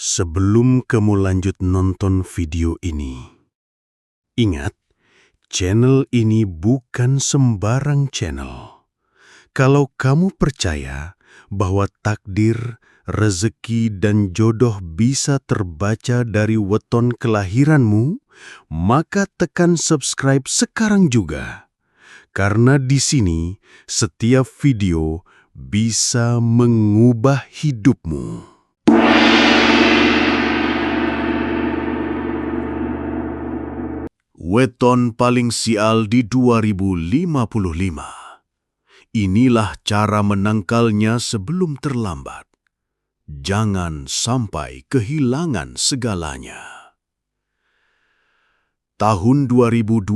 Sebelum kamu lanjut nonton video ini, ingat, channel ini bukan sembarang channel. Kalau kamu percaya bahwa takdir, rezeki, dan jodoh bisa terbaca dari weton kelahiranmu, maka tekan subscribe sekarang juga. Karena di sini, setiap video bisa mengubah hidupmu. Weton paling sial di 2055. Inilah cara menangkalnya sebelum terlambat. Jangan sampai kehilangan segalanya. Tahun 2025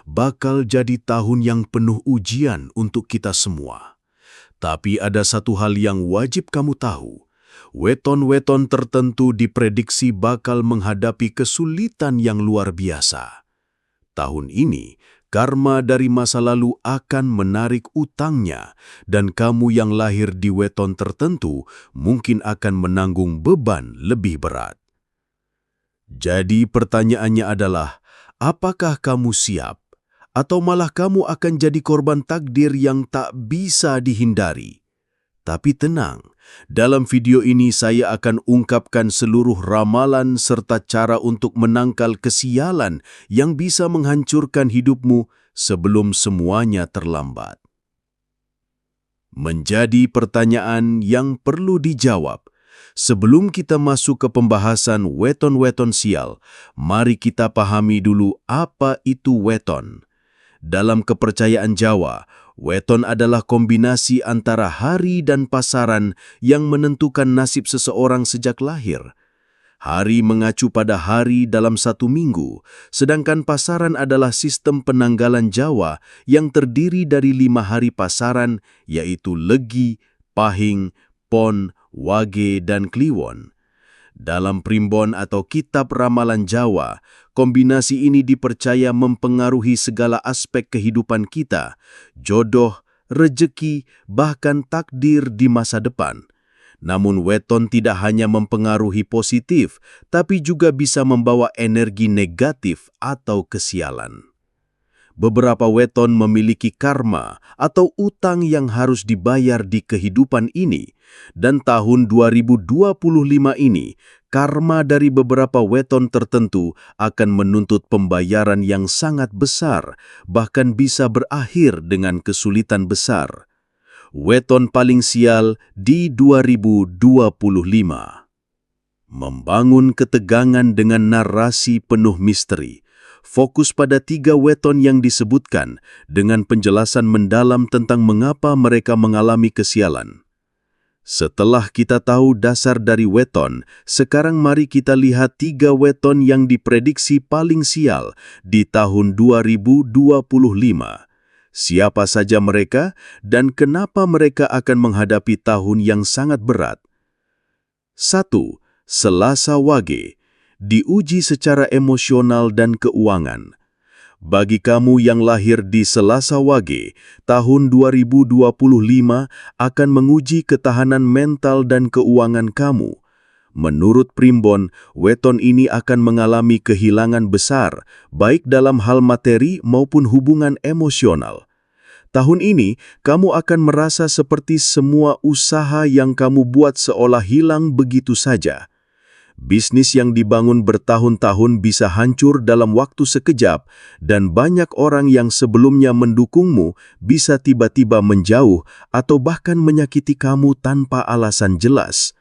bakal jadi tahun yang penuh ujian untuk kita semua. Tapi ada satu hal yang wajib kamu tahu. Weton-weton tertentu diprediksi bakal menghadapi kesulitan yang luar biasa. Tahun ini, karma dari masa lalu akan menarik utangnya, dan kamu yang lahir di weton tertentu mungkin akan menanggung beban lebih berat. Jadi pertanyaannya adalah, apakah kamu siap? Atau malah kamu akan jadi korban takdir yang tak bisa dihindari? Tapi tenang, dalam video ini saya akan ungkapkan seluruh ramalan serta cara untuk menangkal kesialan yang bisa menghancurkan hidupmu sebelum semuanya terlambat. Menjadi pertanyaan yang perlu dijawab. Sebelum kita masuk ke pembahasan weton-weton sial, mari kita pahami dulu apa itu weton. Dalam kepercayaan Jawa, weton adalah kombinasi antara hari dan pasaran yang menentukan nasib seseorang sejak lahir. Hari mengacu pada hari dalam satu minggu, sedangkan pasaran adalah sistem penanggalan Jawa yang terdiri dari 5 hari pasaran, yaitu Legi, Pahing, Pon, Wage, dan Kliwon. Dalam primbon atau kitab ramalan Jawa, kombinasi ini dipercaya mempengaruhi segala aspek kehidupan kita, jodoh, rejeki, bahkan takdir di masa depan. Namun weton tidak hanya mempengaruhi positif, tapi juga bisa membawa energi negatif atau kesialan. Beberapa weton memiliki karma atau utang yang harus dibayar di kehidupan ini, dan tahun 2025 ini, karma dari beberapa weton tertentu akan menuntut pembayaran yang sangat besar, bahkan bisa berakhir dengan kesulitan besar. Weton paling sial di 2025. Membangun ketegangan dengan narasi penuh misteri. Fokus pada 3 weton yang disebutkan dengan penjelasan mendalam tentang mengapa mereka mengalami kesialan. Setelah kita tahu dasar dari weton, sekarang mari kita lihat 3 weton yang diprediksi paling sial di tahun 2025. Siapa saja mereka dan kenapa mereka akan menghadapi tahun yang sangat berat? 1. Selasa Wage. Diuji secara emosional dan keuangan. Bagi kamu yang lahir di Selasa Wage, tahun 2025 akan menguji ketahanan mental dan keuangan kamu. Menurut primbon, weton ini akan mengalami kehilangan besar, baik dalam hal materi maupun hubungan emosional. Tahun ini, kamu akan merasa seperti semua usaha yang kamu buat seolah hilang begitu saja. Bisnis yang dibangun bertahun-tahun bisa hancur dalam waktu sekejap, dan banyak orang yang sebelumnya mendukungmu bisa tiba-tiba menjauh atau bahkan menyakiti kamu tanpa alasan jelas.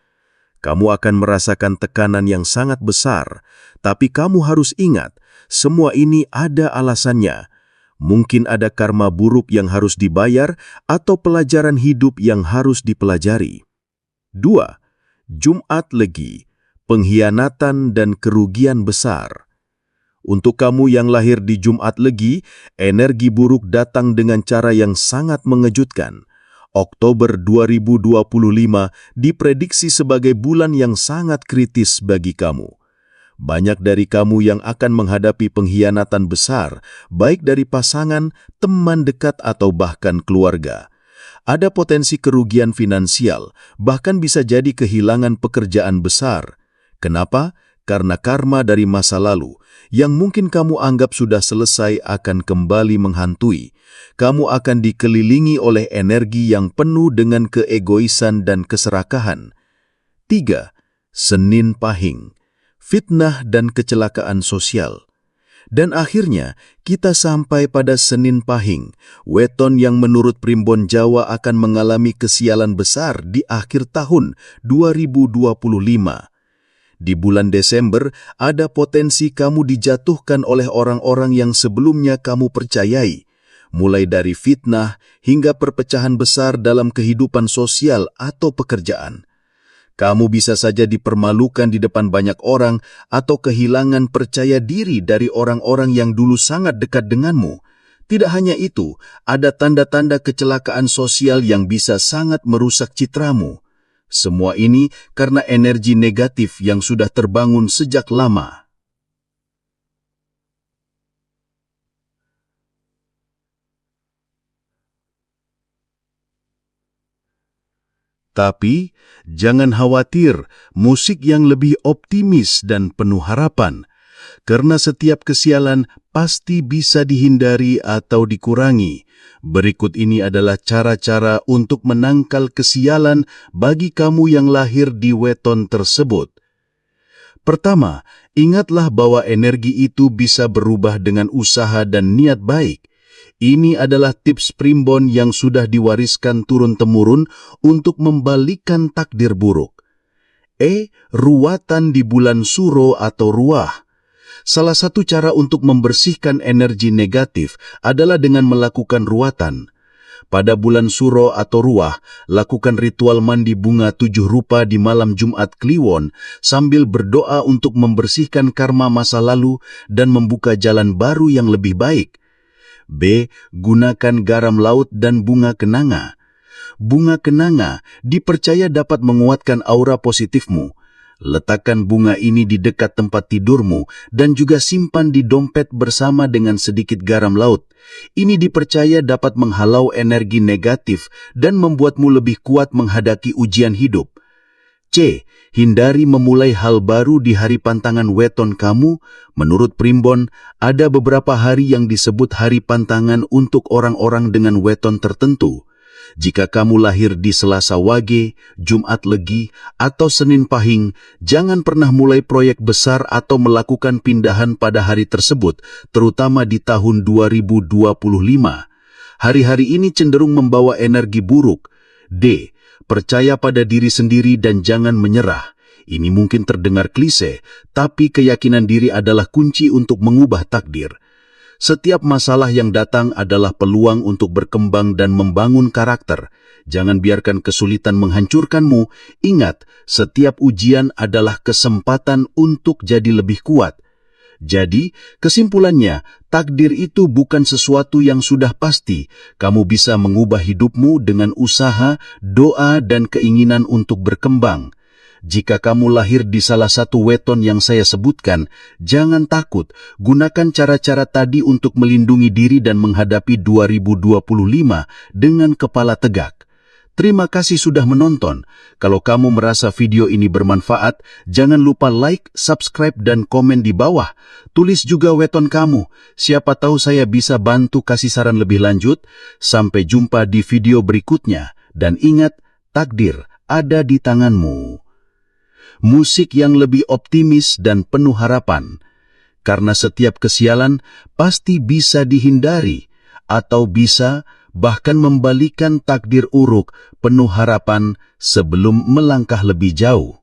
Kamu akan merasakan tekanan yang sangat besar, tapi kamu harus ingat, semua ini ada alasannya. Mungkin ada karma buruk yang harus dibayar atau pelajaran hidup yang harus dipelajari. 2. Jumat Legi. Pengkhianatan dan kerugian besar. Untuk kamu yang lahir di Jumat Legi, energi buruk datang dengan cara yang sangat mengejutkan. Oktober 2025 diprediksi sebagai bulan yang sangat kritis bagi kamu. Banyak dari kamu yang akan menghadapi pengkhianatan besar, baik dari pasangan, teman dekat, atau bahkan keluarga. Ada potensi kerugian finansial, bahkan bisa jadi kehilangan pekerjaan besar. Kenapa? Karena karma dari masa lalu, yang mungkin kamu anggap sudah selesai akan kembali menghantui. Kamu akan dikelilingi oleh energi yang penuh dengan keegoisan dan keserakahan. 3. Senin Pahing, fitnah dan kecelakaan sosial. Dan akhirnya, kita sampai pada Senin Pahing, weton yang menurut Primbon Jawa akan mengalami kesialan besar di akhir tahun 2025. Di bulan Desember, ada potensi kamu dijatuhkan oleh orang-orang yang sebelumnya kamu percayai, mulai dari fitnah hingga perpecahan besar dalam kehidupan sosial atau pekerjaan. Kamu bisa saja dipermalukan di depan banyak orang atau kehilangan percaya diri dari orang-orang yang dulu sangat dekat denganmu. Tidak hanya itu, ada tanda-tanda kecelakaan sosial yang bisa sangat merusak citramu. Semua ini karena energi negatif yang sudah terbangun sejak lama. Tapi, jangan khawatir, musik yang lebih optimis dan penuh harapan. Karena setiap kesialan pasti bisa dihindari atau dikurangi. Berikut ini adalah cara-cara untuk menangkal kesialan bagi kamu yang lahir di weton tersebut. Pertama, ingatlah bahwa energi itu bisa berubah dengan usaha dan niat baik. Ini adalah tips Primbon yang sudah diwariskan turun-temurun untuk membalikkan takdir buruk. Ruwatan di bulan Suro atau Ruah. Salah satu cara untuk membersihkan energi negatif adalah dengan melakukan ruwatan. Pada bulan Suro atau Ruah, lakukan ritual mandi bunga 7 rupa di malam Jumat Kliwon sambil berdoa untuk membersihkan karma masa lalu dan membuka jalan baru yang lebih baik. Gunakan garam laut dan bunga kenanga. Bunga kenanga dipercaya dapat menguatkan aura positifmu. Letakkan bunga ini di dekat tempat tidurmu dan juga simpan di dompet bersama dengan sedikit garam laut. Ini dipercaya dapat menghalau energi negatif dan membuatmu lebih kuat menghadapi ujian hidup. Hindari memulai hal baru di hari pantangan weton kamu. Menurut Primbon, ada beberapa hari yang disebut hari pantangan untuk orang-orang dengan weton tertentu. Jika kamu lahir di Selasa Wage, Jumat Legi, atau Senin Pahing, jangan pernah mulai proyek besar atau melakukan pindahan pada hari tersebut, terutama di tahun 2025. Hari-hari ini cenderung membawa energi buruk. Percaya pada diri sendiri dan jangan menyerah. Ini mungkin terdengar klise, tapi keyakinan diri adalah kunci untuk mengubah takdir. Setiap masalah yang datang adalah peluang untuk berkembang dan membangun karakter. Jangan biarkan kesulitan menghancurkanmu. Ingat, setiap ujian adalah kesempatan untuk jadi lebih kuat. Jadi, kesimpulannya, takdir itu bukan sesuatu yang sudah pasti. Kamu bisa mengubah hidupmu dengan usaha, doa, dan keinginan untuk berkembang. Jika kamu lahir di salah satu weton yang saya sebutkan, jangan takut. Gunakan cara-cara tadi untuk melindungi diri dan menghadapi 2025 dengan kepala tegak. Terima kasih sudah menonton. Kalau kamu merasa video ini bermanfaat, jangan lupa like, subscribe, dan komen di bawah. Tulis juga weton kamu. Siapa tahu saya bisa bantu kasih saran lebih lanjut. Sampai jumpa di video berikutnya. Dan ingat, takdir ada di tanganmu. Musik yang lebih optimis dan penuh harapan. Karena setiap kesialan pasti bisa dihindari, atau bisa bahkan membalikan takdir uruk. Penuh harapan sebelum melangkah lebih jauh.